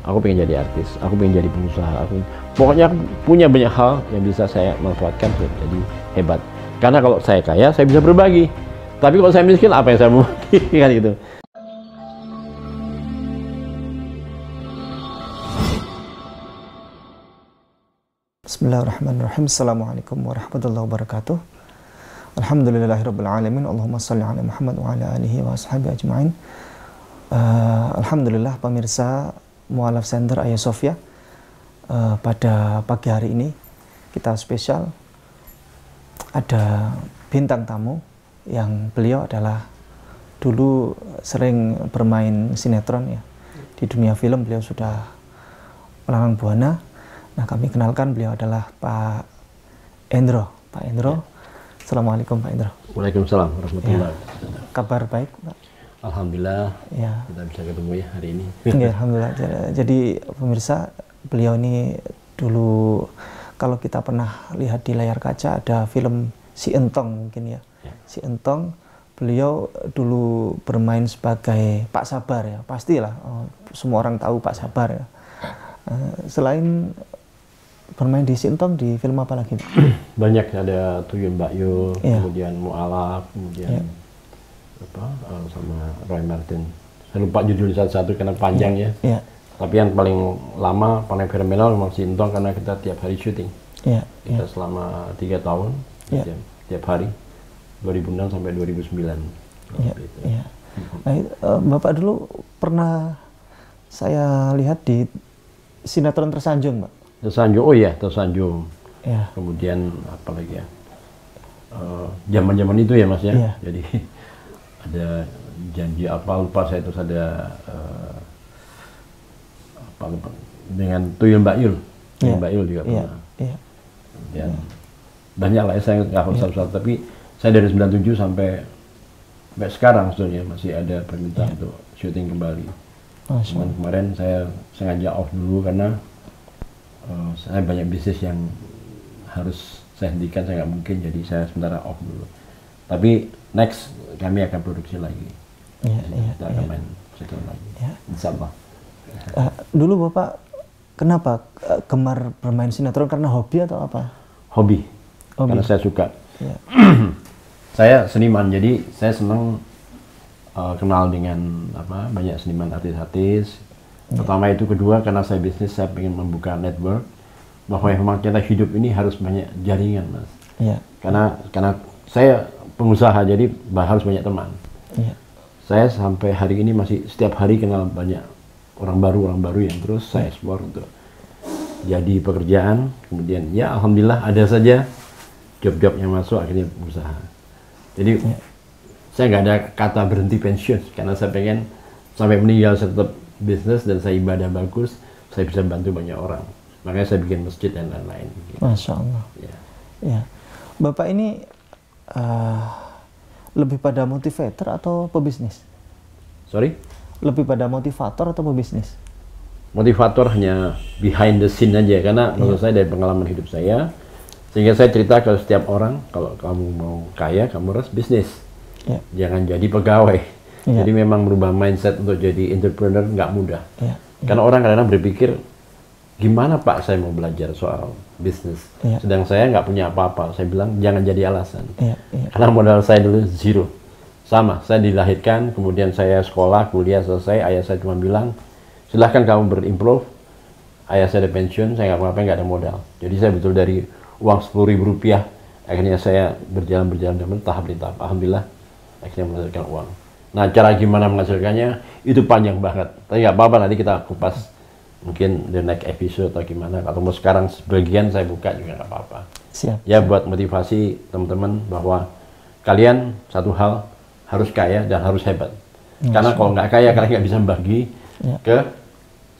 Aku pengen jadi artis, aku pengen jadi pengusaha, pokoknya aku punya banyak hal yang bisa saya manfaatkan untuk jadi hebat. Karena kalau saya kaya, saya bisa berbagi. Tapi kalau saya miskin, apa yang saya mau bagi, kan gitu. Bismillahirrahmanirrahim. Assalamualaikum warahmatullahi wabarakatuh. Alhamdulillahirabbil alamin. Allahumma shalli ala Muhammad wa ala alihi wa ashabihi ajmain. Alhamdulillah pemirsa Mu'alaf Center Hagia Sophia, pada pagi hari ini kita spesial ada bintang tamu yang beliau adalah dulu sering bermain sinetron ya. Di dunia film beliau sudah melalang buana. Nah, kami kenalkan beliau adalah Pak Endro. Pak Endro, Assalamualaikum Pak Endro. Waalaikumsalam warahmatullahi wabarakatuh. Kabar baik Pak? Alhamdulillah, ya. Kita bisa ketemu ya hari ini. Ya, Alhamdulillah. Jadi pemirsa, beliau ini dulu kalau kita pernah lihat di layar kaca ada film Si Entong mungkin ya. Si Entong, beliau dulu bermain sebagai Pak Sabar ya. Pastilah semua orang tahu Pak Sabar ya. Selain bermain di Si Entong, di film apa lagi? Banyak, ada Tuyul Mbak Yul, kemudian Mu'alaf, kemudian sama Roy Martin. Saya lupa judul satu-satu karena panjang ya. Tapi yang paling lama, paling fenomenal memang Si Entong karena kita tiap hari syuting. Kita selama 3 tahun, tiap hari, 2006 sampai 2009. Nah, Bapak dulu pernah saya lihat di sinetron Tersanjung, Pak. Tersanjung, oh iya, Tersanjung. Kemudian apa lagi ya? Zaman-zaman itu ya Mas ya. Jadi ada janji apa lupa saya, terus ada dengan Tuyul Mbak Yul. Tuyul Mbak Yul juga pernah. Dan banyak lah ya, saya nggak hafal satu-satu, tapi saya dari 97 sampai sekarang sebenarnya masih ada permintaan untuk syuting kembali. Cuman kemarin saya sengaja off dulu karena saya banyak bisnis yang harus saya hentikan, saya nggak mungkin, jadi saya sementara off dulu. Tapi next kami akan produksi lagi. Kita akan main sinetron lagi. Insya Allah. Dulu Bapak kenapa gemar bermain sinetron, karena hobi atau apa? Hobi. Karena saya suka. Saya seniman, jadi saya senang kenal dengan banyak seniman, artis-artis. Pertama itu, kedua karena saya bisnis, saya ingin membuka network bahwa memang kita hidup ini harus banyak jaringan, Mas. Karena saya pengusaha, jadi harus banyak teman. Saya sampai hari ini masih setiap hari kenal banyak orang baru yang terus saya explore untuk jadi pekerjaan. Kemudian ya alhamdulillah ada saja job-job yang masuk, akhirnya berusaha. Jadi saya nggak ada kata berhenti pensiun, karena saya pengen sampai meninggal saya tetap bisnis dan saya ibadah bagus, saya bisa bantu banyak orang. Makanya saya bikin masjid dan lain-lain. Masya Allah. Ya. Bapak ini lebih pada motivator atau pebisnis? Sorry? Lebih pada motivator atau pebisnis? Motivator hanya behind the scene aja, karena menurut saya dari pengalaman hidup saya, sehingga saya cerita ke setiap orang, kalau kamu mau kaya, kamu harus bisnis. Jangan jadi pegawai. Jadi memang merubah mindset untuk jadi entrepreneur nggak mudah. Karena orang kadang-kadang berpikir, gimana Pak saya mau belajar soal bisnis, sedang saya nggak punya apa-apa. Saya bilang jangan jadi alasan. Karena modal saya dulu zero. Sama, saya dilahirkan, kemudian saya sekolah, kuliah selesai, ayah saya cuma bilang, silahkan kamu berimprove. Ayah saya ada pensiun, saya nggak apa-apa, nggak ada modal. Jadi saya betul dari uang Rp10.000, akhirnya saya berjalan tahap demi tahap. Alhamdulillah, akhirnya menghasilkan uang. Nah, cara gimana menghasilkannya, itu panjang banget. Tapi nggak apa-apa, nanti kita kupas. Mungkin the next episode atau gimana, atau mau sekarang sebagian saya buka juga nggak apa-apa. Ya, buat motivasi teman-teman bahwa kalian satu hal harus kaya dan harus hebat. Karena kalau nggak kaya, kalian nggak bisa membagi ke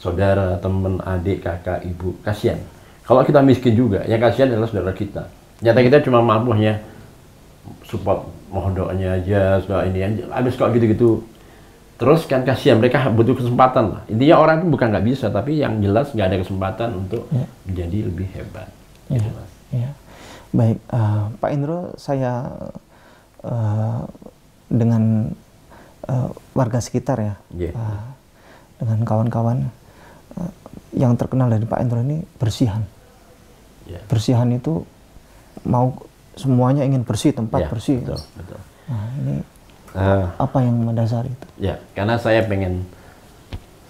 saudara, teman, adik, kakak, ibu. Kasihan. Kalau kita miskin juga, yang kasihan adalah saudara kita. Nyata kita cuma mampu hanya support mohondoanya aja, ini aja. Habis kok gitu-gitu. Terus kan kasihan, mereka butuh kesempatan lah. Intinya orang itu bukan nggak bisa, tapi yang jelas nggak ada kesempatan untuk menjadi lebih hebat. Gitu, Mas. Baik, Pak Endro, saya dengan warga sekitar ya, dengan kawan-kawan yang terkenal dari Pak Endro ini bersihan. Bersihan itu mau semuanya ingin bersih, tempat bersih. Betul, betul. Nah, ini apa yang mendasari itu? Ya, karena saya pengen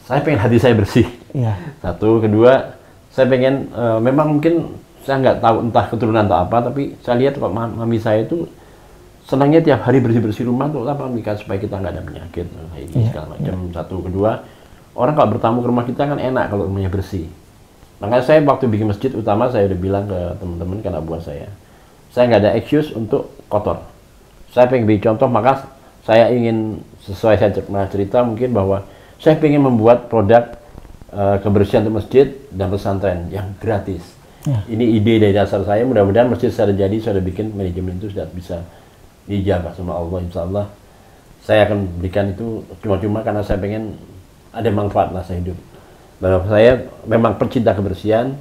hati saya bersih. Ya. Satu, kedua, saya pengen memang mungkin saya nggak tahu entah keturunan atau apa, tapi saya lihat kok mami saya itu senangnya tiap hari bersih-bersih rumah tuh apa, supaya kita nggak ada penyakit ini segala macam. Satu, kedua, orang kalau bertamu ke rumah kita kan enak kalau rumahnya bersih. Makanya saya waktu bikin masjid utama saya udah bilang ke teman-teman karena buat saya nggak ada excuse untuk kotor. Saya pengen beri contoh, maka saya ingin sesuai saya cerita mungkin bahwa saya ingin membuat produk kebersihan untuk masjid dan pesantren yang gratis. Ini ide dari dasar saya, mudah-mudahan masjid saya jadi, saya sudah bikin manajemen itu sudah bisa dijaga sama Allah, insya Allah. Saya akan berikan itu cuma-cuma karena saya pengen ada manfaat lah saya hidup. Bahwa saya memang pecinta kebersihan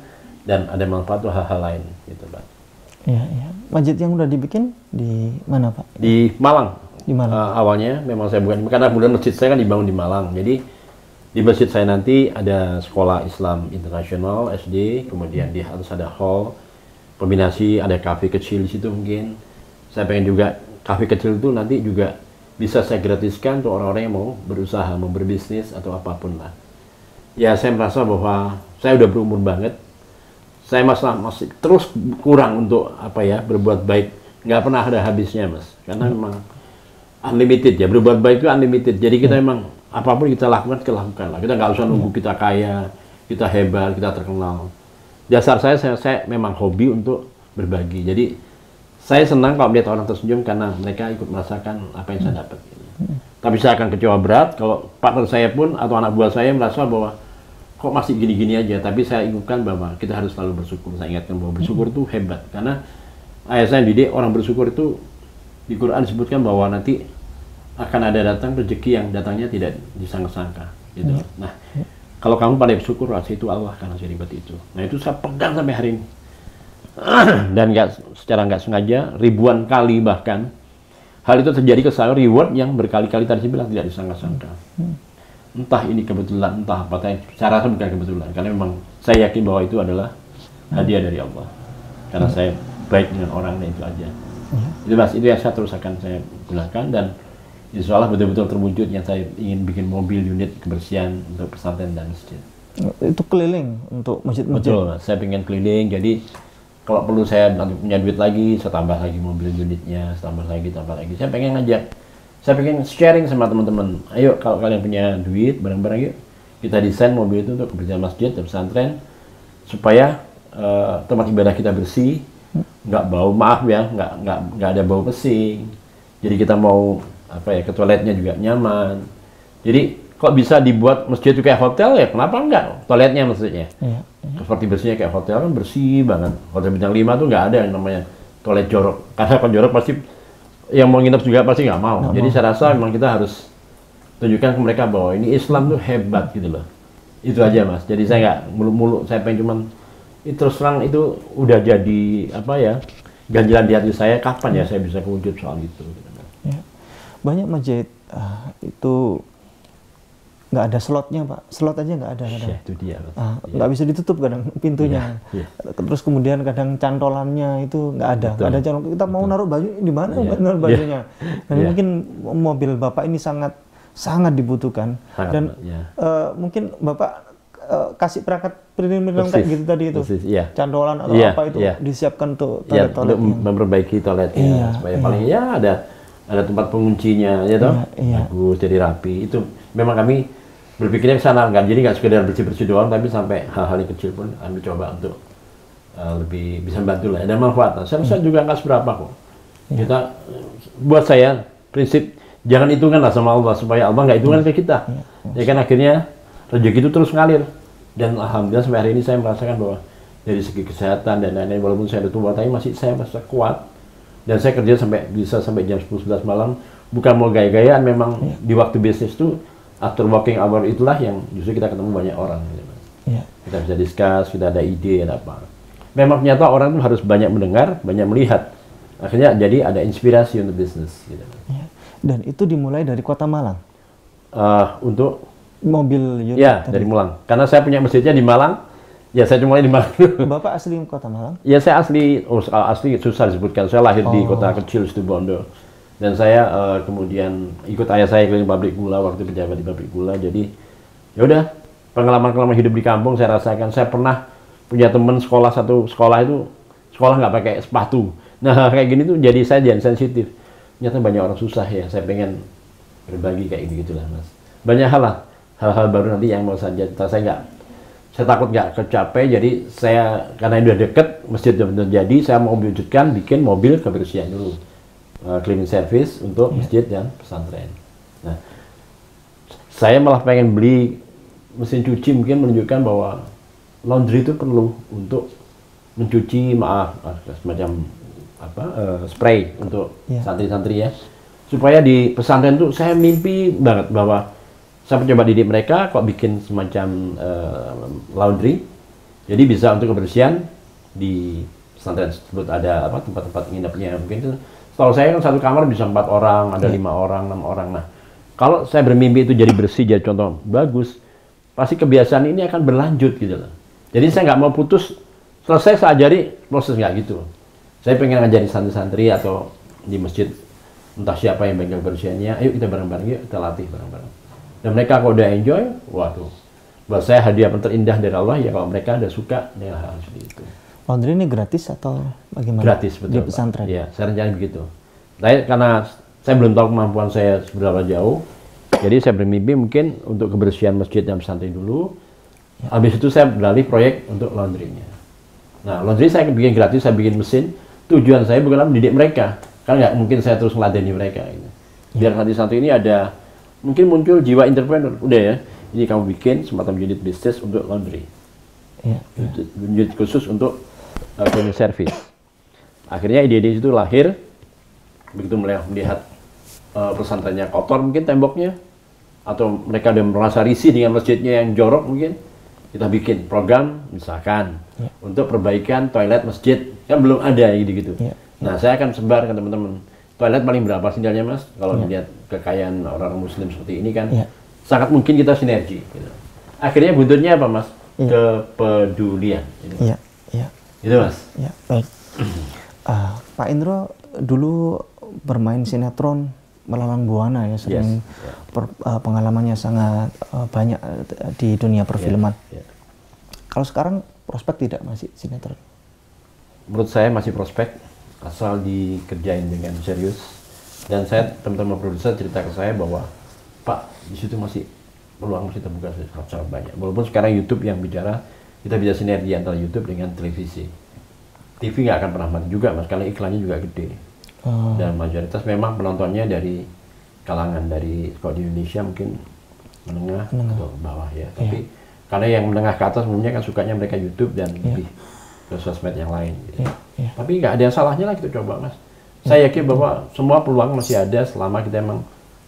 dan ada manfaat tuh hal-hal lain gitu, Pak. Iya, iya. Masjid yang udah dibikin di mana, Pak? Di Malang. Di Malang. Awalnya memang saya bukan, karena kemudian masjid saya kan dibangun di Malang. Jadi di masjid saya nanti ada sekolah Islam internasional SD, kemudian di atas ada hall kombinasi, ada kafe kecil di situ mungkin. Saya pengen juga kafe kecil itu nanti juga bisa saya gratiskan untuk orang-orang yang mau berusaha, mau berbisnis atau apapun lah. Ya saya merasa bahwa saya udah berumur banget, saya masih terus kurang untuk apa ya, berbuat baik, nggak pernah ada habisnya, Mas, karena memang unlimited ya, berbuat baik itu unlimited. Jadi kita memang apapun kita lakukan, kita lakukan lah, kita nggak usah nunggu kita kaya, kita hebat, kita terkenal. Dasar saya memang hobi untuk berbagi. Jadi saya senang kalau melihat orang tersenyum karena mereka ikut merasakan apa yang saya dapat. Tapi saya akan kecewa berat kalau partner saya pun atau anak buah saya merasa bahwa kok masih gini-gini aja. Tapi saya ingatkan bahwa kita harus selalu bersyukur. Saya ingatkan bahwa bersyukur itu hebat. Karena ayah saya didik orang bersyukur itu di Quran disebutkan bahwa nanti akan ada datang rezeki yang datangnya tidak disangka-sangka. Gitu. Nah, kalau kamu pada bersyukur, rasa itu Allah karena saya ribet itu. Nah itu saya pegang sampai hari ini. Dan secara nggak sengaja ribuan kali bahkan hal itu terjadi ke saya, reward yang berkali-kali tadi saya bilang tidak disangka-sangka. Entah ini kebetulan, entah apa, saya rasa bukan kebetulan, karena memang saya yakin bahwa itu adalah hadiah dari Allah. Karena saya baik dengan orang, dan itu aja. Itu Mas, itu yang saya terus akan saya gunakan, dan insya Allah betul-betul terwujud yang saya ingin bikin mobil unit kebersihan untuk pesantren dan masjid. Itu keliling untuk masjid-masjid? Betul, Mas. Saya pengen keliling, jadi kalau perlu saya punya duit lagi, saya tambah lagi mobil unitnya, tambah lagi. Saya pengen ngajak, saya pengen sharing sama teman-teman. Ayo kalau kalian punya duit, bareng-bareng yuk kita desain mobil itu untuk kebersihan masjid dan pesantren supaya tempat ibadah kita bersih, nggak bau, maaf ya, nggak ada bau pesing. Jadi kita mau apa ya, ke toiletnya juga nyaman. Jadi kok bisa dibuat masjid itu kayak hotel ya? Kenapa enggak? Toiletnya maksudnya. Seperti bersihnya kayak hotel kan bersih banget. Hotel bintang 5 tuh nggak ada yang namanya toilet jorok. Karena kalau jorok pasti yang mau nginep juga pasti nggak mau. Jadi saya rasa memang kita harus tunjukkan ke mereka bahwa ini Islam tuh hebat gitu loh. Itu aja, Mas. Jadi saya nggak mulu-mulu. Saya pengen cuman terus terang itu udah jadi apa ya, ganjilan di hati saya. Kapan ya saya bisa kewujud soal itu? Ya. Banyak masjid itu nggak ada slotnya, Pak. Slot aja nggak ada kadang. Ya, itu dia. Nggak bisa ditutup kadang pintunya. Terus kemudian kadang cantolannya itu nggak ada. Nggak ada cantolan. Kita mau naruh baju di mana naruh bajunya? Dan mungkin mobil Bapak ini sangat dibutuhkan. Dan mungkin Bapak kasih perangkat perizinan kayak gitu tadi itu. Cantolan atau apa itu disiapkan untuk toilet-toilet. Untuk memperbaiki toiletnya supaya paling ada tempat penguncinya, ya toh, bagus, jadi rapi. Itu memang kami berpikirnya ke sana, jadi nggak sekedar bersih-bersih doang, tapi sampai hal-hal yang kecil pun kami coba untuk lebih bisa membantu lah. Ada manfaat. Saya rasa juga nggak seberapa kok. Kita, buat saya prinsip jangan hitungan lah sama Allah supaya Allah nggak hitungan ke kita. Ya kan akhirnya rezeki itu terus ngalir. Dan alhamdulillah sampai hari ini saya merasakan bahwa dari segi kesehatan dan lain-lain, walaupun saya udah tua, tapi saya masih kuat. Dan saya kerja bisa sampai jam 10-11 malam, bukan mau gaya-gayaan, memang di waktu bisnis itu, after working hour itulah yang justru kita ketemu banyak orang. Gitu. Kita bisa discuss, kita ada ide, ada apa. Memang ternyata orang itu harus banyak mendengar, banyak melihat. Akhirnya jadi ada inspirasi untuk bisnis. Gitu. Dan itu dimulai dari Kota Malang? Untuk Mobil unit Ya, dari Malang. Karena saya punya masjidnya di Malang, ya saya cuma di Malang. Bapak asli kota Malang? Ya saya asli, asli susah disebutkan. Saya lahir di kota kecil Situbondo. Dan saya kemudian ikut ayah saya keliling pabrik gula waktu pejabat di pabrik gula. Jadi ya udah, pengalaman hidup di kampung saya rasakan. Saya pernah punya teman satu sekolah itu sekolah nggak pakai sepatu. Nah kayak gini tuh jadi saya jangan sensitif. Ternyata banyak orang susah ya. Saya pengen berbagi kayak gitulah mas. Banyak hal-hal baru nanti yang mau saya takut nggak kecapai. Jadi saya karena ini udah deket masjid udah jadi, saya mau wujudkan bikin mobil kebersihan dulu. Cleaning service untuk masjid dan pesantren. Nah, saya malah pengen beli mesin cuci mungkin menunjukkan bahwa laundry itu perlu untuk mencuci semacam spray untuk santri-santri ya. Supaya di pesantren itu saya mimpi banget bahwa saya mencoba didik mereka kok bikin semacam laundry. Jadi bisa untuk kebersihan di pesantren tersebut ada tempat-tempat nginepnya mungkin itu. Kalau saya kan satu kamar bisa 4 orang, ada 5 orang, 6 orang. Nah, kalau saya bermimpi itu jadi bersih, jadi contoh bagus, pasti kebiasaan ini akan berlanjut gitu loh. Jadi saya nggak mau putus, selesai saya ajari proses nggak gitu. Saya pengen ngajari santri-santri atau di masjid, entah siapa yang pegang kebersihannya, ayo kita bareng-bareng, yuk kita latih bareng-bareng. Dan mereka kalau udah enjoy, waduh, buat saya hadiah terindah dari Allah ya kalau mereka udah suka dengan hal seperti itu. Laundry ini gratis atau bagaimana? Gratis, betul. Di pesantren? Iya, saya rencana begitu. Tapi karena saya belum tahu kemampuan saya seberapa jauh, jadi saya bermimpi mungkin untuk kebersihan masjid dan pesantren dulu. Habis itu saya beralih proyek untuk laundry-nya. Nah, laundry saya bikin gratis, saya bikin mesin. Tujuan saya bukan mendidik mereka, kan nggak mungkin saya terus meladeni mereka. Gitu. Biar santri-santri ini ada, mungkin muncul jiwa entrepreneur. Udah ya, ini kamu bikin semacam unit bisnis untuk laundry. Unit khusus untuk cleaning service. Akhirnya ide-ide itu lahir begitu melihat pesantrennya kotor mungkin temboknya, atau mereka udah merasa risih dengan masjidnya yang jorok mungkin, kita bikin program misalkan untuk perbaikan toilet masjid, kan belum ada gitu. Nah saya akan sebar ke teman-teman, toilet paling berapa sinyalnya mas, kalau melihat kekayaan orang muslim seperti ini kan sangat mungkin kita sinergi gitu. Akhirnya buntutnya apa mas? Kepedulian gitu. Itu mas. Ya, baik. Pak Indro dulu bermain sinetron Melalang Buana ya, sering pengalamannya sangat banyak di dunia perfilman. Kalau sekarang prospek tidak masih sinetron? Menurut saya masih prospek asal dikerjain dengan serius. Dan saya teman-teman produser cerita ke saya bahwa Pak di situ masih peluang masih terbuka sangat banyak. Walaupun sekarang YouTube yang bicara, kita bisa sinergi antara YouTube dengan televisi. TV nggak akan pernah mati juga mas, karena iklannya juga gede. Dan mayoritas memang penontonnya dari kalangan dari, kalau di Indonesia mungkin menengah atau bawah ya. Tapi karena yang menengah ke atas umumnya kan sukanya mereka YouTube dan lebih ke sosmed yang lain. Gitu. Tapi nggak ada yang salahnya lah kita coba mas. Saya yakin bahwa semua peluang masih ada selama kita emang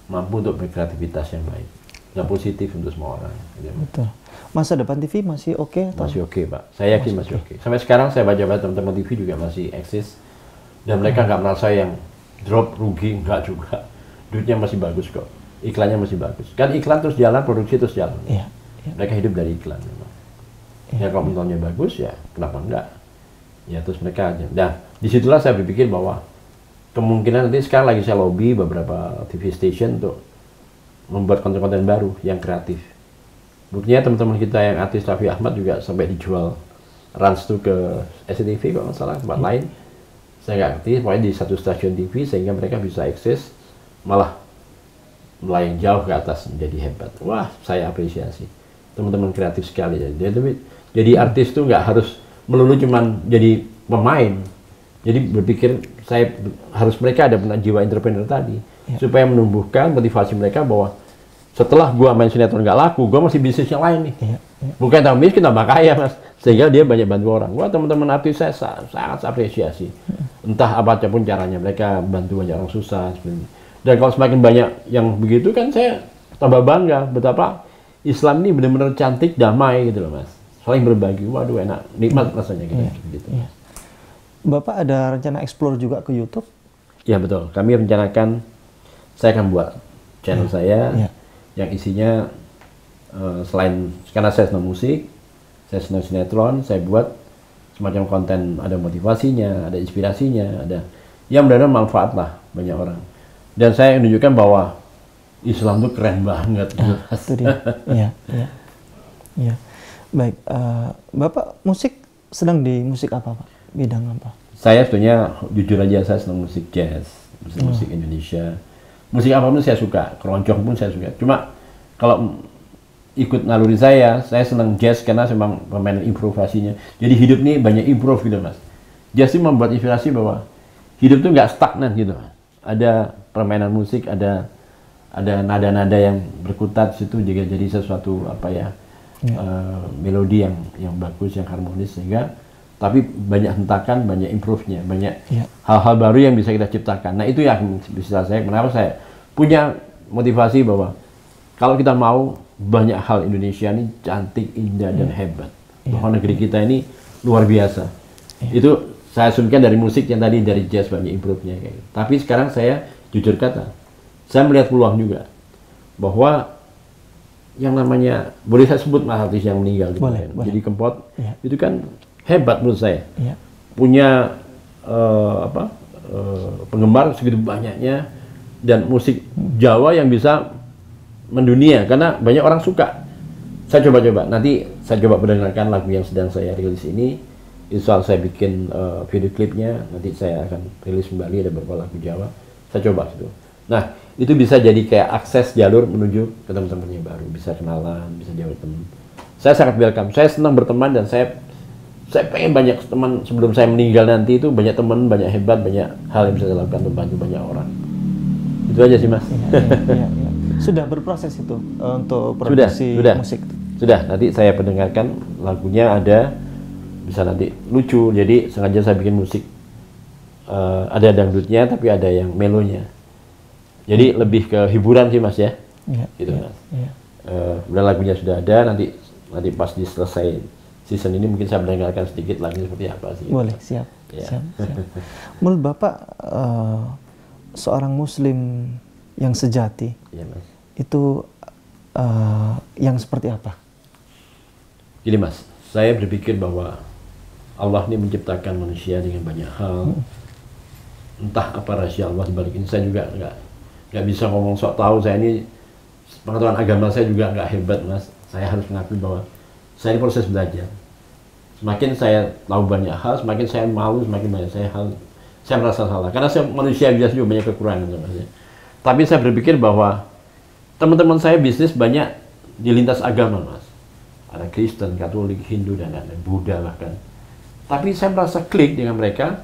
mampu untuk berkreativitas yang baik dan positif untuk semua orang. Gitu. Betul. Masa depan TV masih oke? Masih oke Pak. Saya yakin masih oke. Sampai sekarang saya baca-baca teman-teman TV juga masih eksis. Dan mereka nggak merasa yang drop, rugi, nggak juga. Duitnya masih bagus kok. Iklannya masih bagus. Kan iklan terus jalan, produksi terus jalan. Mereka hidup dari iklan memang. Ya kalau nontonnya bagus ya kenapa enggak? Ya terus mereka aja. Nah disitulah saya berpikir bahwa kemungkinan nanti sekarang lagi saya lobby beberapa TV station untuk membuat konten-konten baru yang kreatif. Buktinya teman-teman kita yang artis Raffi Ahmad juga sampai dijual runs tuh ke SCTV kalau nggak salah, tempat lain. Saya nggak ngerti, pokoknya di satu stasiun TV sehingga mereka bisa akses malah melayang jauh ke atas menjadi hebat. Wah, saya apresiasi. Teman-teman kreatif sekali. Jadi artis tuh nggak harus melulu cuman jadi pemain. Jadi berpikir mereka ada jiwa entrepreneur tadi supaya menumbuhkan motivasi mereka bahwa setelah gua main sinetron nggak laku, gua masih bisnis yang lain nih. Bukan tambah miskin, tambah kaya mas. Sehingga dia banyak bantu orang. Wah teman-teman artis saya sangat apresiasi. Entah apapun caranya, mereka bantu banyak orang susah. Dan kalau semakin banyak yang begitu kan saya tambah bangga betapa Islam ini benar-benar cantik, damai gitu loh mas. Saling berbagi, waduh enak, nikmat rasanya gitu. Bapak ada rencana explore juga ke YouTube? Ya betul, kami rencanakan saya akan buat channel saya yang isinya selain karena saya senang musik, saya senang sinetron, saya buat semacam konten, ada motivasinya, ada inspirasinya, ada yang benar-benar manfaat lah banyak orang. Dan saya menunjukkan bahwa Islam itu keren banget. Itu dia. Iya, iya. Iya. Baik, Bapak musik sedang di musik apa, Pak? Bidang apa? Saya sebetulnya jujur aja saya senang musik jazz, musik Indonesia. Musik apapun saya suka, keroncong pun saya suka. Cuma kalau ikut naluri saya senang jazz karena memang pemain improvisasinya. Jadi hidup ini banyak improv gitu mas. Jazz itu membuat inspirasi bahwa hidup itu nggak stagnan gitu. Ada permainan musik, ada nada-nada yang berkutat situ juga jadi sesuatu apa ya, melodi yang bagus, yang harmonis sehingga tapi banyak hentakan, banyak improve-nya, banyak hal-hal baru yang bisa kita ciptakan. Nah itu yang bisa saya, kenapa saya punya motivasi bahwa kalau kita mau banyak hal Indonesia ini cantik, indah, dan hebat. Bahwa negeri kita ini luar biasa. Itu saya asumsikan dari musik yang tadi, dari jazz banyak improve-nya. Kayak gitu. Tapi sekarang saya jujur kata, saya melihat peluang juga. Bahwa yang namanya, boleh saya sebut mas artis yang meninggal. Boleh. Jadi Kempot, itu kan hebat menurut saya. Punya penggemar segitu banyaknya. Dan musik Jawa yang bisa mendunia karena banyak orang suka. Saya coba-coba, nanti saya coba mendengarkan lagu yang sedang saya rilis ini. Insya Allah saya bikin video klipnya, nanti saya akan rilis kembali, ada beberapa lagu Jawa. Saya coba gitu. Nah, itu bisa jadi kayak akses jalur menuju ke teman-teman yang baru, bisa kenalan, bisa jauh teman. Saya sangat welcome, saya senang berteman dan saya pengen banyak teman sebelum saya meninggal nanti itu banyak teman, banyak hebat, banyak hal yang bisa saya lakukan untuk bantu banyak orang. Itu aja sih mas. Iya. Sudah berproses itu untuk produksi musik? Sudah, nanti saya pendengarkan lagunya ada, bisa nanti lucu, jadi sengaja saya bikin musik. Ada dangdutnya tapi ada yang melonya. Jadi lebih ke hiburan sih mas ya. Gitu mas. Kemudian lagunya sudah ada, nanti pas selesai season ini mungkin saya mendengarkan sedikit lagunya seperti apa sih. Boleh, siap. Menurut Bapak, seorang muslim yang sejati itu yang seperti apa? Gini mas, saya berpikir bahwa Allah ini menciptakan manusia dengan banyak hal. Entah apa rahasia Allah dibalik ini, saya juga nggak bisa ngomong sok tahu. Saya ini pengetahuan agama saya juga nggak hebat mas. Saya harus mengakui bahwa saya ini proses belajar. Semakin saya tahu banyak hal, semakin saya malu, semakin banyak saya merasa salah. Karena saya manusia biasa juga banyak kekurangan. Tapi saya berpikir bahwa teman-teman saya bisnis banyak di lintas agama, mas. Ada Kristen, Katolik, Hindu, dan Buddha bahkan. Tapi saya merasa klik dengan mereka.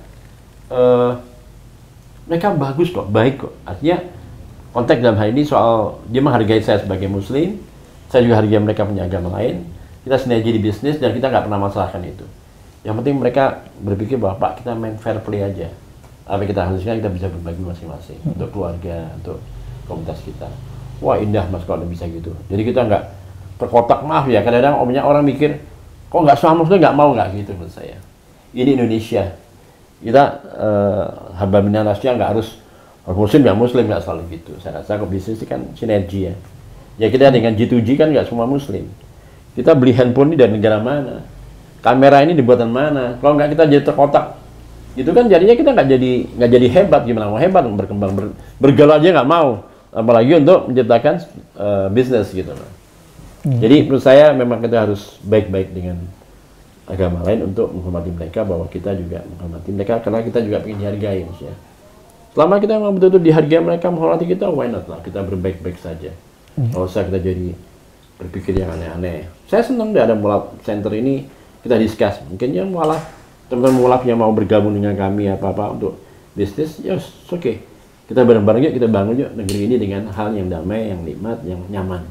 Mereka bagus kok, baik kok. Artinya konteks dalam hal ini soal dia menghargai saya sebagai Muslim. Saya juga hargai mereka punya agama lain. Kita sinergi di bisnis dan kita nggak pernah masalahkan itu. Yang penting mereka berpikir bahwa Pak, kita main fair play aja. Apa yang kita hasilkan kita bisa berbagi masing-masing untuk keluarga, untuk komunitas kita. Wah indah mas kalau bisa gitu. Jadi kita nggak terkotak, maaf ya. Kadang-kadang orang mikir kok nggak sama Muslim nggak mau, nggak gitu menurut saya. Ini Indonesia. Kita hamba minanasnya nggak harus Muslim ya Muslim, nggak selalu gitu. Saya rasa kok bisnis itu kan sinergi ya. Ya kita dengan G2G kan nggak semua Muslim. Kita beli handphone ini dari negara mana? Kamera ini dibuatan mana? Kalau nggak kita jadi terkotak, itu kan jadinya kita nggak jadi hebat. Gimana mau hebat berkembang bergaul aja nggak mau, apalagi untuk menciptakan bisnis gitu. Jadi menurut saya memang kita harus baik-baik dengan agama lain untuk menghormati mereka, bahwa kita juga menghormati mereka karena kita juga ingin dihargai ya. Selama kita memang betul-betul dihargai mereka, menghormati kita, why not lah, kita berbaik-baik saja. Nggak usah kita jadi berpikir yang aneh-aneh. Saya senang deh ada Mualaf Center ini, kita discuss. Mungkin yang mualaf, teman-teman mualaf yang mau bergabung dengan kami apa-apa untuk bisnis, ya oke. Kita bareng-bareng yuk, kita bangun yuk negeri ini dengan hal yang damai, yang nikmat, yang nyaman.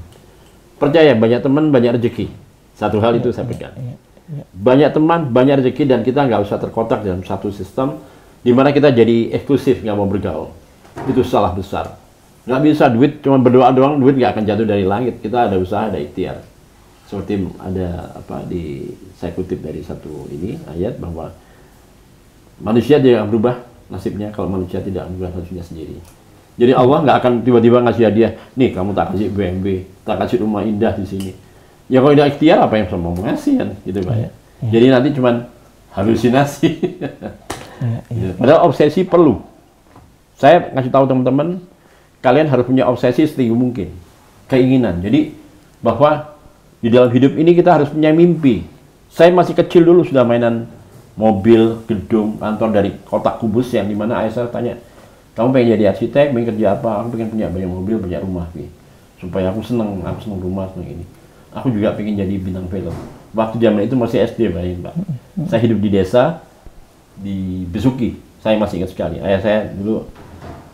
Percaya, banyak teman, banyak rezeki. Satu hal itu saya pegang. Banyak teman, banyak rezeki, dan kita nggak usah terkotak dalam satu sistem di mana kita jadi eksklusif, nggak mau bergaul. Itu salah besar. Nggak bisa duit, cuma berdoa doang, duit nggak akan jatuh dari langit. Kita ada usaha, ada ikhtiar. Seperti ada saya kutip dari satu ini ayat bahwa manusia tidak akan berubah nasibnya kalau manusia tidak berubah nasibnya sendiri. Jadi Allah nggak akan tiba-tiba ngasih hadiah, nih kamu tak kasih BMW, tak kasih rumah indah di sini. Ya kalau tidak ikhtiar apa yang mau ngasih kan, gitu Pak ya. Jadi nanti cuman halusinasi. Padahal obsesi perlu. Saya ngasih tahu teman-teman, kalian harus punya obsesi setinggi mungkin, keinginan. Jadi bahwa di dalam hidup ini kita harus punya mimpi. Saya masih kecil dulu sudah mainan mobil, gedung, kantor dari kotak kubus yang dimana ayah saya tanya, kamu pengen jadi arsitek, pengen kerja apa? Aku pengen punya banyak mobil, banyak rumah, supaya aku seneng rumah, seneng ini. Aku juga pengen jadi bintang film. Waktu zaman itu masih SD, Pak. Saya hidup di desa, di Besuki. Saya masih ingat sekali. Ayah saya dulu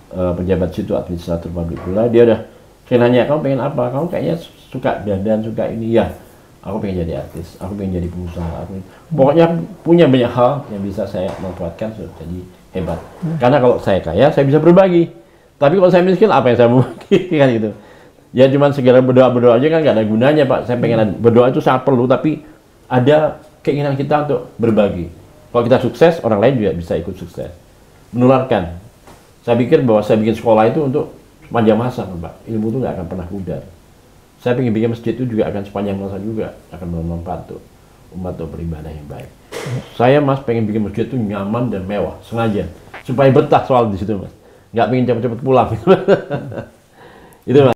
pejabat situ, administrator pabrik gula. Dia udah, saya nanya, kamu pengen apa? Kamu kayaknya suka dandan, suka ini. Ya, aku pengen jadi artis, aku pengen jadi pengusaha. Pokoknya punya banyak hal yang bisa saya manfaatkan jadi hebat. Karena kalau saya kaya, saya bisa berbagi. Tapi kalau saya miskin, apa yang saya mau bagi? Kan gitu. Ya cuman segala berdoa aja kan nggak ada gunanya Pak. Saya pengen berdoa itu sangat perlu, tapi ada keinginan kita untuk berbagi. Kalau kita sukses, orang lain juga bisa ikut sukses. Menularkan. Saya pikir bahwa saya bikin sekolah itu untuk sepanjang masa Pak. Ilmu itu nggak akan pernah pudar. Saya pengen bikin masjid itu juga akan sepanjang masa juga akan bermanfaat untuk umat atau beribadah yang baik. Saya Mas pengen bikin masjid itu nyaman dan mewah sengaja supaya betah soal di situ Mas. Nggak pengen cepet-cepet pulang. Itu Mas.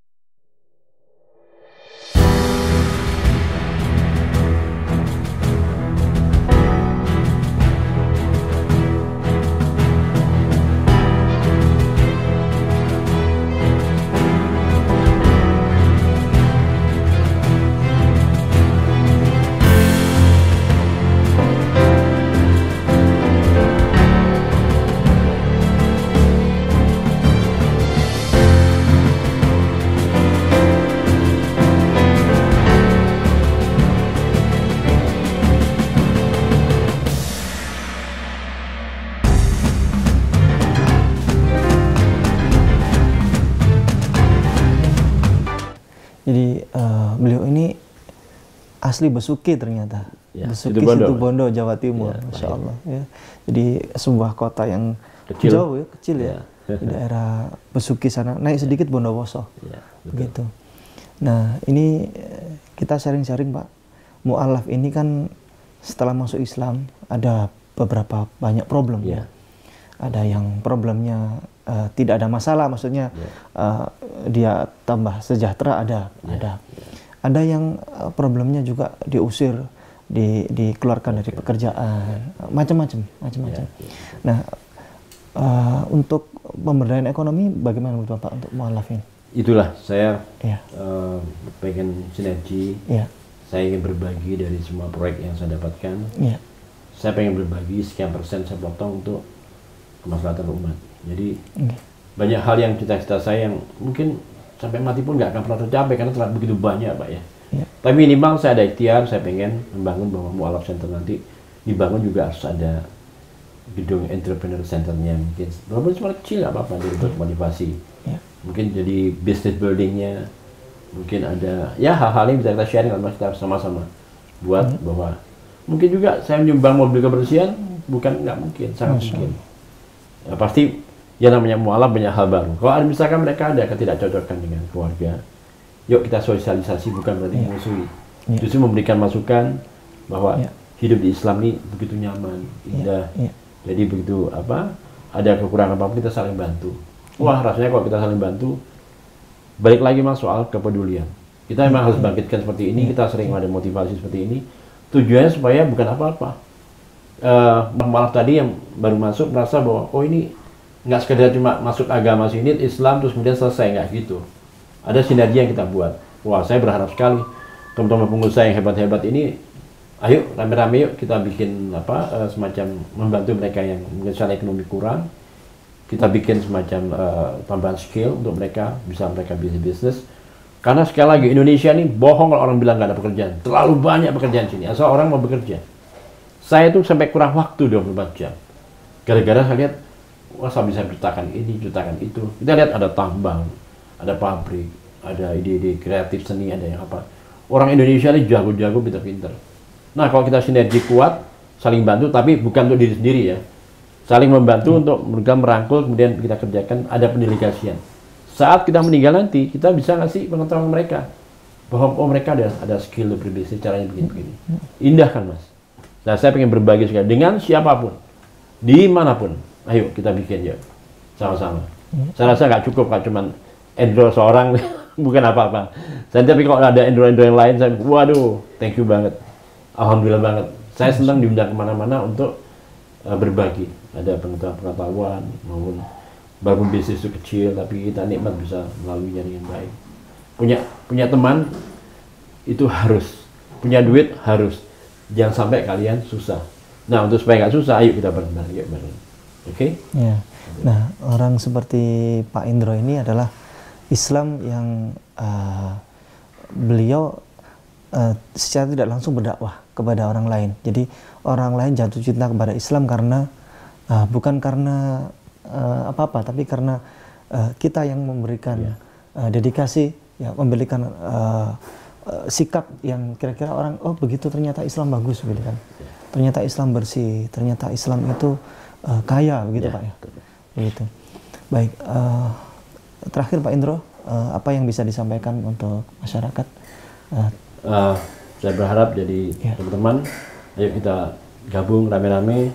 Jadi beliau ini asli Besuki ternyata, ya, Besuki Situbondo, Jawa Timur, ya, Masya Allah. Ya. Jadi sebuah kota yang kecil. Jauh ya, kecil ya, di daerah Besuki sana, naik sedikit Bondowoso, ya, begitu. Nah ini kita sharing-sharing Pak, mu'alaf ini kan setelah masuk Islam ada beberapa banyak problem ya. Ada yang problemnya tidak ada masalah, maksudnya dia tambah sejahtera, ada yang problemnya juga diusir, dikeluarkan dari pekerjaan, macam-macam. Nah, untuk pemberdayaan ekonomi bagaimana menurut Bapak untuk mu'alaf ini? Itulah saya pengen sinergi, saya ingin berbagi dari semua proyek yang saya dapatkan. Saya pengen berbagi sekian persen saya potong untuk kemaslahatan umat. Jadi banyak hal yang cita-cita saya yang mungkin sampai mati pun nggak akan pernah tercapai karena telah begitu banyak Pak ya. Tapi minimal saya ada ikhtiar, saya pengen membangun bahwa Mu'alaf Center nanti dibangun juga harus ada gedung entrepreneur centernya, mungkin walaupun cuma kecil nggak apa-apa, untuk motivasi. Mungkin jadi business buildingnya, mungkin ada ya hal-hal yang bisa kita sharing sama kita sama-sama buat bahwa mungkin juga saya menyumbang mobil kebersihan, bukan nggak mungkin, sangat mungkin. Ya, pasti ya namanya mu'alaf banyak hal baru. Kalau misalkan mereka ada ketidakcocokan dengan keluarga, yuk kita sosialisasi, bukan berarti musuhi. Justru memberikan masukan bahwa hidup di Islam ini begitu nyaman, indah. Jadi begitu ada kekurangan apapun kita saling bantu. Wah rasanya kalau kita saling bantu, balik lagi Mas soal kepedulian. Kita memang harus bangkitkan seperti ini, kita sering ada motivasi seperti ini. Tujuannya supaya bukan apa-apa. Malah tadi yang baru masuk merasa bahwa oh ini nggak sekedar cuma masuk agama sini Islam terus kemudian selesai, nggak gitu. Ada sinergi yang kita buat. Wah saya berharap sekali teman-teman pengusaha yang hebat-hebat ini, ayo rame-rame yuk kita bikin semacam membantu mereka yang mungkin secara ekonomi kurang. Kita bikin semacam tambahan skill untuk mereka bisa mereka bisnis. Karena sekali lagi Indonesia ini bohong kalau orang bilang nggak ada pekerjaan. Terlalu banyak pekerjaan sini asal orang mau bekerja. Saya tuh sampai kurang waktu 24 jam. Gara-gara saya lihat, wah saya bisa ceritakan ini, ceritakan itu. Kita lihat ada tambang, ada pabrik, ada ide-ide kreatif seni, ada yang apa. Orang Indonesia ini jago-jago, pinter-pinter. Nah kalau kita sinergi kuat, saling bantu, tapi bukan untuk diri sendiri ya. Saling membantu untuk mereka merangkul, kemudian kita kerjakan, ada pendelegasian. Saat kita meninggal nanti, kita bisa ngasih pengetahuan mereka. bahwa mereka ada skill berbisnis caranya begini-begini. Indah kan Mas? Nah saya pengen berbagi sekali dengan siapapun, dimanapun. Ayo kita bikin ya sama-sama. Saya rasa nggak cukup Kak cuman Endro seorang bukan apa-apa. Tapi kalau ada Endro yang lain, saya waduh, thank you banget, alhamdulillah banget. Saya senang diundang kemana-mana untuk berbagi. Ada pengetahuan maupun baru bisnis itu kecil, tapi kita nikmat bisa melaluinya dengan baik. Punya teman itu harus, punya duit harus. Jangan sampai kalian susah. Nah untuk supaya nggak susah, ayo kita bareng-bareng, yuk bareng. Oke? Ya. Nah orang seperti Pak Indro ini adalah Islam yang beliau secara tidak langsung berdakwah kepada orang lain. Jadi orang lain jatuh cinta kepada Islam karena bukan karena apa-apa, tapi karena kita yang memberikan dedikasi, ya, memberikan sikap yang kira-kira orang, oh begitu ternyata Islam bagus, gitu kan. Ternyata Islam bersih, ternyata Islam itu kaya, begitu Pak ya. Begitu. Baik, terakhir Pak Indro, apa yang bisa disampaikan untuk masyarakat? Saya berharap jadi teman-teman, ayo kita gabung rame-rame.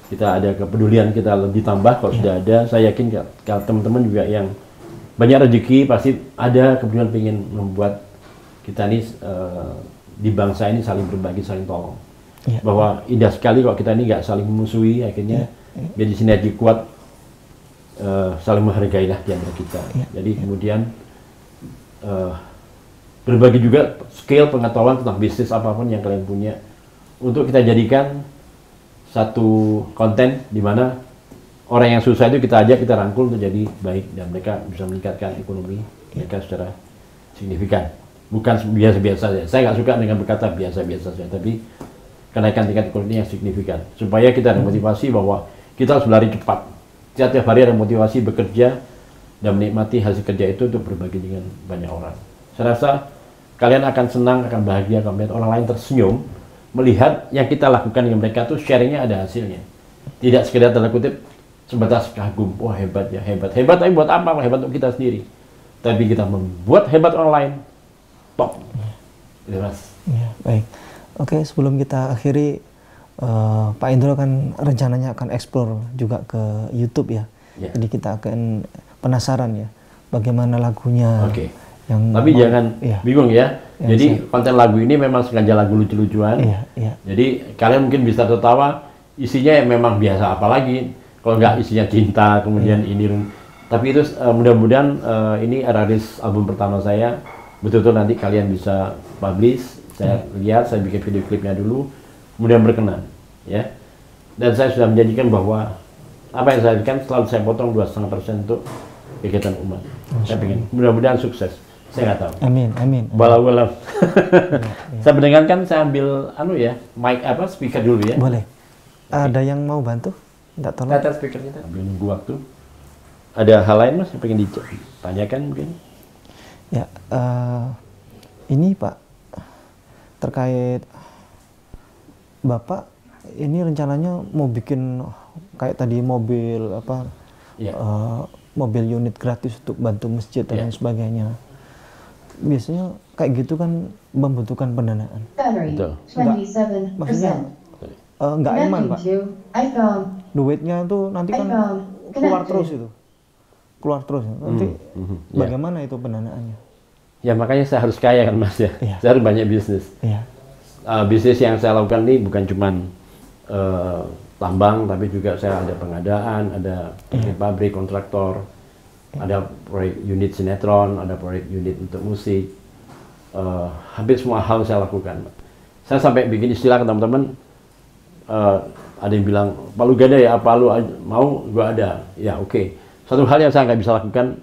Kita ada kepedulian kita lebih tambah kalau sudah ada. Saya yakin kalau teman-teman juga yang banyak rezeki pasti ada kepedulian ingin membuat kita ini di bangsa ini saling berbagi, saling tolong. Bahwa indah sekali kalau kita ini nggak saling memusuhi, akhirnya jadi sinergi kuat, saling menghargailah di antara kita. Jadi kemudian berbagi juga skill, pengetahuan tentang bisnis apapun yang kalian punya untuk kita jadikan satu konten di mana orang yang susah itu kita ajak, kita rangkul untuk jadi baik dan mereka bisa meningkatkan ekonomi mereka secara signifikan. Bukan biasa-biasa saja. Saya nggak suka dengan berkata biasa-biasa saja, tapi kenaikan tingkat ekonomi yang signifikan. Supaya kita ada motivasi bahwa kita harus berlari cepat. Setiap hari ada motivasi bekerja dan menikmati hasil kerja itu untuk berbagi dengan banyak orang. Saya rasa kalian akan senang, akan bahagia kalau melihat orang lain tersenyum, melihat yang kita lakukan dengan mereka tuh sharingnya ada hasilnya. Tidak sekedar tanda kutip sebatas kagum, wah hebat ya, hebat. Hebat tapi buat apa? Hebat untuk kita sendiri. Tapi kita membuat hebat orang lain. Top. Gitu, Mas. Ya, baik. Oke, sebelum kita akhiri, Pak Indro kan rencananya akan explore juga ke YouTube ya. Jadi kita akan penasaran ya, bagaimana lagunya. Yang tapi jangan bingung ya. Jadi konten lagu ini memang sengaja lagu lucu-lucuan. Jadi kalian mungkin bisa tertawa, isinya memang biasa apalagi. Kalau nggak isinya cinta, kemudian ini. Tapi itu mudah-mudahan ini rilis album pertama saya. Betul-betul nanti kalian bisa publish, saya lihat, saya bikin video klipnya dulu, kemudian berkenan, ya. Dan saya sudah menjanjikan bahwa apa yang saya berikan selalu saya potong 2,5% untuk kegiatan umat. Saya pengen, mudah-mudahan sukses. Saya nggak tahu. Amin, amin. Walau. Saya mendengarkan, saya ambil mic speaker dulu ya. Boleh. Ada yang mau bantu? Nggak tolong. Kata speakernya. Ambil nunggu waktu. Ada hal lain Mas yang pengen ditanyakan mungkin? Ya, ini Pak, terkait Bapak ini rencananya mau bikin kayak tadi mobil mobil unit gratis untuk bantu masjid dan lain sebagainya. Biasanya kayak gitu kan membutuhkan pendanaan. Betul. Maksudnya nggak aman Pak. Duitnya tuh nanti kan keluar terus itu. Nanti bagaimana itu pendanaannya? Ya makanya saya harus kaya kan Mas ya. Saya harus banyak bisnis. Bisnis yang saya lakukan ini bukan cuman tambang, tapi juga saya ada pengadaan, ada pabrik kontraktor, ada proyek unit sinetron, ada proyek unit untuk musik. Hampir semua hal saya lakukan. Saya sampai bikin istilah ke teman-teman, ada yang bilang, Pak lu gak ada ya, apa lu mau, gua ada. Ya oke. Satu hal yang saya nggak bisa lakukan,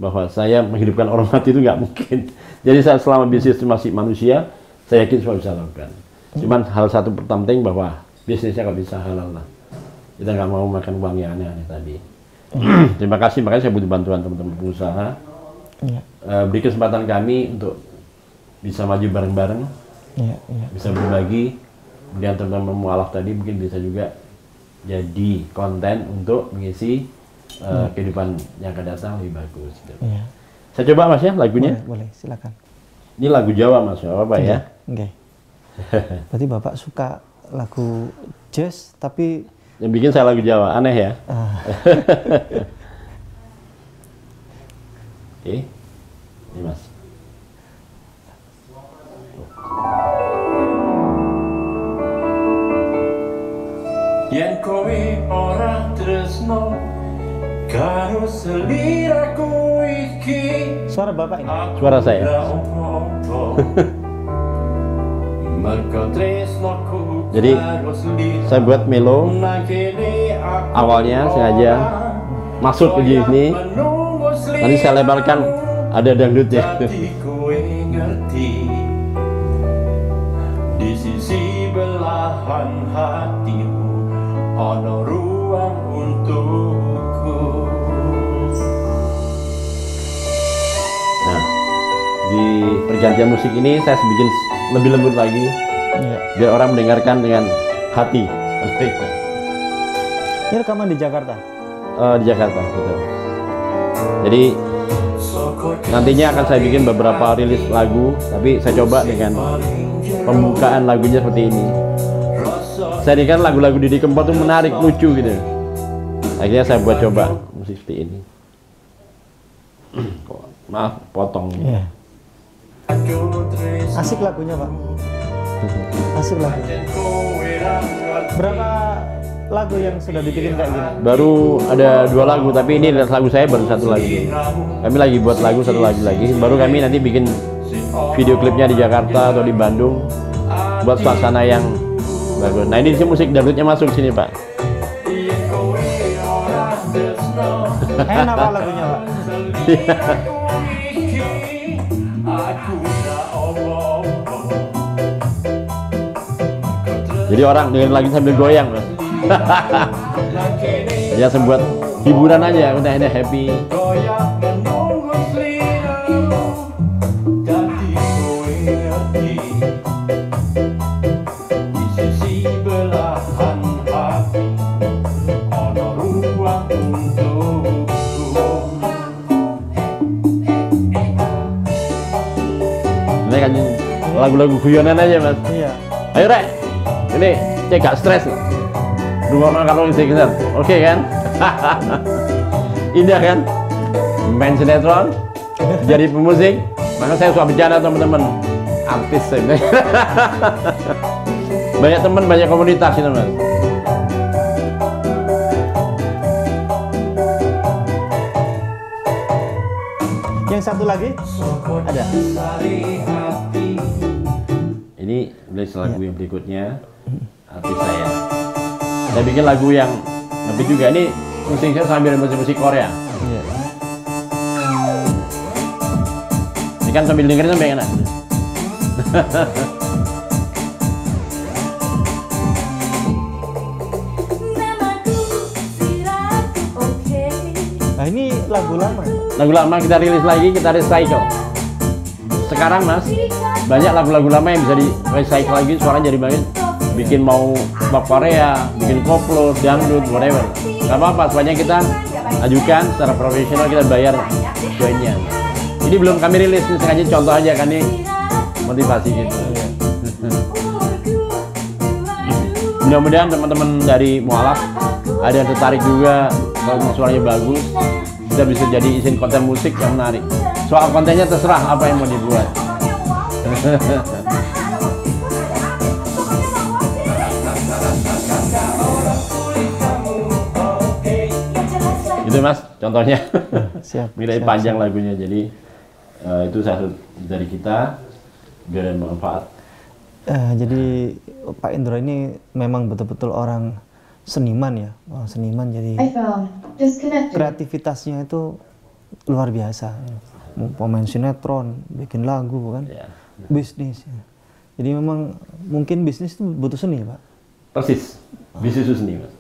bahwa saya menghidupkan orang mati itu nggak mungkin. Jadi saya selama bisnis masih manusia, saya yakin semua bisa lakukan. Cuman hal satu penting bahwa bisnisnya nggak bisa halal lah. Kita nggak mau makan uang yang aneh-aneh tadi. Terima kasih, makanya saya butuh bantuan teman-teman pengusaha. Beri kesempatan kami untuk bisa maju bareng-bareng, bisa berbagi. Kemudian teman-teman mualaf tadi mungkin bisa juga jadi konten untuk mengisi kehidupan yang akan datang lebih bagus. Gitu. Saya coba Mas ya lagunya. Boleh, silakan. Ini lagu Jawa Mas, nggak apa-apa ya? Oke. Berarti Bapak suka lagu jazz, tapi yang bikin saya lagu Jawa, aneh ya? Oke, ini Mas. Yen kowe ora tresno karo seliraku iki. Suara Bapak ini? Suara saya. Jadi saya buat melo awalnya sengaja masuk ke sini, nanti saya lebarkan ada dangdutnya. Di sisi belahan hatimu ada ruang untukku. Nah, di pergantian musik ini saya bikin lebih lembut lagi, biar orang mendengarkan dengan hati. Ini rekaman di Jakarta? Di Jakarta, betul. Jadi nantinya akan saya bikin beberapa rilis lagu, tapi saya coba dengan pembukaan lagunya seperti ini. Saya kan lagu-lagu Didi Kempot itu menarik, lucu gitu. Akhirnya saya buat coba musik seperti ini. Maaf, potong. Yeah. Asik lagunya Pak. Asik lagu. Berapa lagu yang sudah dibikin kayak gini? Baru ada 2 lagu, tapi ini lagu saya baru 1 lagi. Kami lagi buat lagu 1 lagu lagi. Baru kami nanti bikin video klipnya di Jakarta atau di Bandung buat suasana yang bagus. Nah ini musik dangdutnya masuk sini Pak. Enak Pak lagunya Pak. Jadi orang dengerin lagi sambil goyang Mas. Ya sebuat hiburan aja, udah ini happy. Ini kan lagu-lagu guyonan aja Mas. Iya. Ayo Rek, ini cek gak stres. Rumah kalau isi keser, oke kan? Indah kan? Main sinetron, jadi pemusik. Maka saya suka bercanda teman-teman, artis saya. Banyak teman, banyak komunitas ini Mas. Yang satu lagi ada. Ini list lagu yang berikutnya, artis saya. Saya bikin lagu yang lebih juga, ini musiknya sambil musik-musik Korea. Iya. Ini kan sambil dengerin sampai enak. Nah ini lagu lama ya? Lagu lama kita rilis lagi, kita recycle. Sekarang Mas, banyak lagu-lagu lama yang bisa di recycle lagi, suaranya jadi banget. Bikin mau pop Korea, bikin koplo, dangdut, whatever. Gak apa-apa, semuanya kita ajukan secara profesional, kita bayar joinnya. Ini belum kami rilis, ini sengaja contoh aja kan, ini motivasi gitu. Mudah-mudahan teman-teman dari Mualaf ada yang tertarik juga, kalau suaranya bagus, kita bisa jadi izin konten musik yang menarik. Soal kontennya terserah apa yang mau dibuat. Itu Mas, contohnya. Siap. Nilai panjang lagunya, jadi itu satu dari kita biar bermanfaat. Jadi Pak Indro ini memang betul-betul orang seniman ya, orang seniman. Jadi kreativitasnya itu luar biasa. Pemain sinetron, bikin lagu kan, bisnis. Ya. Jadi memang mungkin bisnis itu butuh seni Pak. Persis, bisnis itu seni Mas.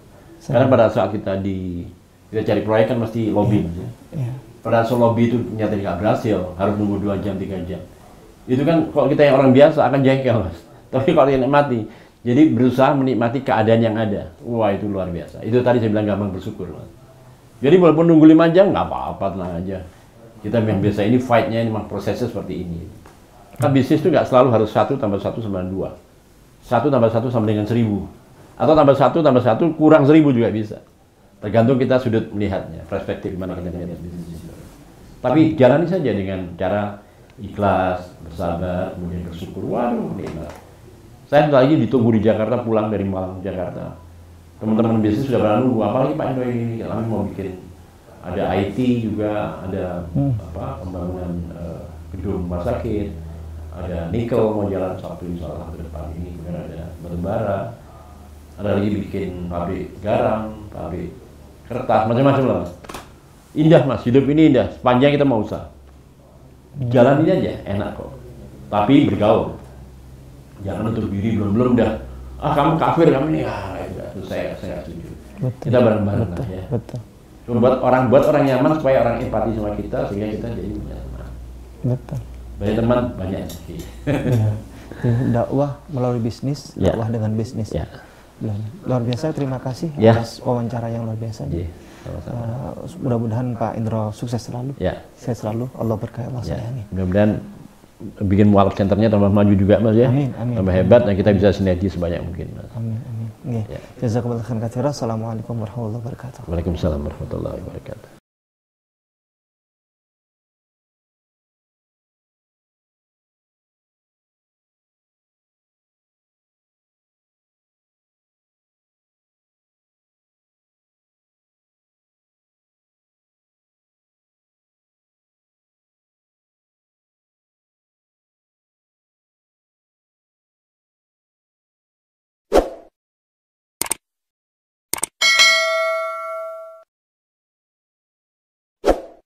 Karena pada saat kita cari proyek kan mesti lobby. Yeah. Pada saat lobby itu ternyata nggak berhasil, harus nunggu 2 jam, 3 jam. Itu kan kalau kita yang orang biasa akan jengkel Mas. Tapi kalau yang nikmati, jadi berusaha menikmati keadaan yang ada. Wah itu luar biasa. Itu tadi saya bilang gampang bersyukur Mas. Jadi walaupun nunggu 5 jam nggak apa-apa, tenang aja. Kita yang biasa ini fight-nya ini memang prosesnya seperti ini. Kan bisnis itu nggak selalu harus 1 tambah 1 sama 2. 1 tambah 1 sama dengan 1000. Atau tambah 1 tambah 1 kurang 1000 juga bisa. Tergantung kita sudut melihatnya, perspektif mana kita melihat bisnis itu. Tapi jalani saja dengan cara ikhlas, bersabar, kemudian bersyukur. Waduh, nikmat. Saya lagi ditunggu di Jakarta, pulang dari Malang Jakarta. Teman-teman bisnis sudah pada nunggu, apalagi Pak Indo ini, kami mau bikin ada IT juga, ada pembangunan gedung rumah sakit, ada nikel mau jalan Sabtu insya Allah ke depan ini, kemudian ada batubara, ada lagi bikin pabrik garam, pabrik kertas, macam-macam lah. Indah Mas, hidup ini indah, sepanjang kita mau usaha. Jalanin aja, enak kok. Tapi bergaul. Jangan untuk diri belum dah. Ah kamu kafir, kamu ini itu saya setuju. Kita bareng-bareng lah ya. Betul. Buat orang nyaman supaya orang empati sama kita sehingga kita jadi nyaman. Betul. Banyak teman, banyak rezeki. Ya. Dakwah melalui bisnis, dakwah dengan bisnis. Ya. Luar biasa, terima kasih atas wawancara yang luar biasa. Mudah-mudahan Pak Indro sukses selalu. Sukses selalu, Allah berkahi, Allah sayangi. Mudah-mudahan bikin mualaf centernya tambah maju juga Mas ya. Amin. Tambah hebat dan kita bisa sinergi sebanyak mungkin Mas. Amin. Jazakumullah khairan katsira. Assalamualaikum warahmatullahi wabarakatuh. Waalaikumsalam warahmatullahi wabarakatuh.